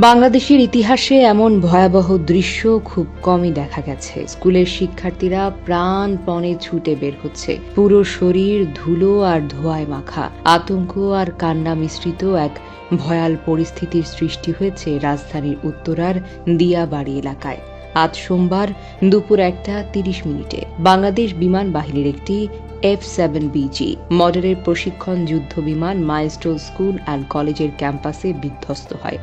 বাংলাদেশের ইতিহাসে এমন ভয়াবহ দৃশ্য খুব কমই দেখা গেছে। স্কুলের শিক্ষার্থীরা প্রাণপণে ছুটে বের হচ্ছে, পুরো শরীর ধুলো আর ধোঁয়ায় মাখা। আতঙ্ক আর কান্না মিশ্রিত এক ভয়াল পরিস্থিতির সৃষ্টি হয়েছে রাজধানীর উত্তরার দিয়াবাড়ি এলাকায়। আজ সোমবার দুপুর 1:30 বাংলাদেশ বিমান বাহিনীর একটি F-7BG মডেলের প্রশিক্ষণ যুদ্ধ বিমান মাইলস্টোন স্কুল অ্যান্ড কলেজের ক্যাম্পাসে বিধ্বস্ত হয়।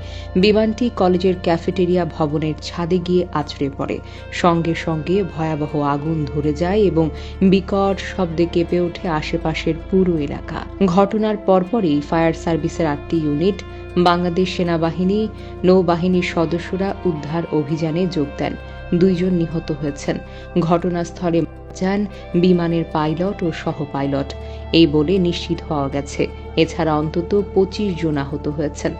বিমানটি কলেজের ক্যাফেটেরিয়া ভবনের ছাদে গিয়ে আছড়ে পড়ে। সঙ্গে সঙ্গে ভয়াবহ আগুন ধরে যায় এবং বিকট শব্দে কেঁপে ওঠে আশেপাশের পুরো এলাকা। ঘটনার পরপরই ফায়ার সার্ভিসের 8টি ইউনিট, বাংলাদেশ সেনাবাহিনী, নৌবাহিনীর সদস্যরা উদ্ধার অভিযানে যোগ দেন। 2 জন নিহত হয়েছেন। ঘটনাস্থলে যান বিমানের পাইলট ও সহ পাইলট, এই বলে নিশ্চিত হওয়া গেছে। এছাড়া অন্তত 25 জন আহত হয়েছেন,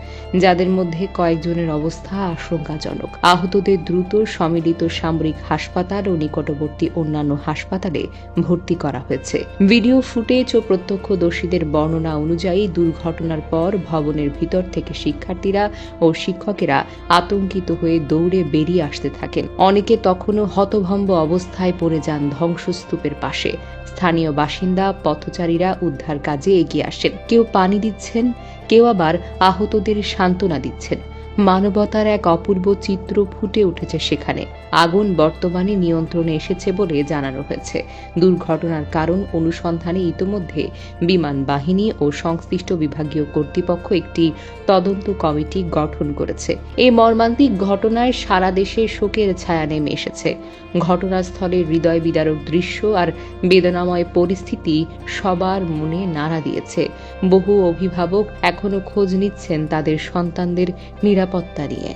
যাদের মধ্যে কয়েকজনের অবস্থা আশঙ্কাজনক। আহতদের দ্রুত সম্মিলিত সামরিক হাসপাতাল ও নিকটবর্তী অন্যান্য হাসপাতালে ভর্তি করা হয়েছে। ভিডিও ফুটেজ ও প্রত্যক্ষদর্শীদের বর্ণনা অনুযায়ী দুর্ঘটনার পর ভবনের ভিতর থেকে শিক্ষার্থীরা ও শিক্ষকেরা আতঙ্কিত হয়ে দৌড়ে বেরিয়ে আসতে থাকেন। অনেকে তখনও হতভম্ব অবস্থায় পড়ে যান ধ্বংসস্তূপের পাশে। স্থানীয় বাসিন্দা, পথচারীরা উদ্ধার কাজে এগিয়ে আসেন। কেউ পানি দিচ্ছেন, কেউ আবার আহতদের সান্ত্বনা দিচ্ছেন। মানবতার এক অপূর্ব চিত্র ফুটে উঠেছে সেখানে। আগুন বর্তমানে নিয়ন্ত্রণে এসেছে বলে জানানো হয়েছে। দুর্ঘটনার কারণ অনুসন্ধানে ইতোমধ্যে বিমান বাহিনী ও সংশ্লিষ্ট বিভাগীয় কর্তৃপক্ষ একটি তদন্ত কমিটি গঠন করেছে। এই মর্মান্তিক ঘটনায় সারা দেশে শোকের ছায়া নেমে এসেছে। ঘটনাস্থলে হৃদয় বিদারক দৃশ্য আর বেদনাময় পরিস্থিতি সবার মনে নাড়া দিয়েছে। বহু অভিভাবক এখনো খোঁজ নিচ্ছেন তাদের সন্তানদের নিরাপত্তা নিয়ে।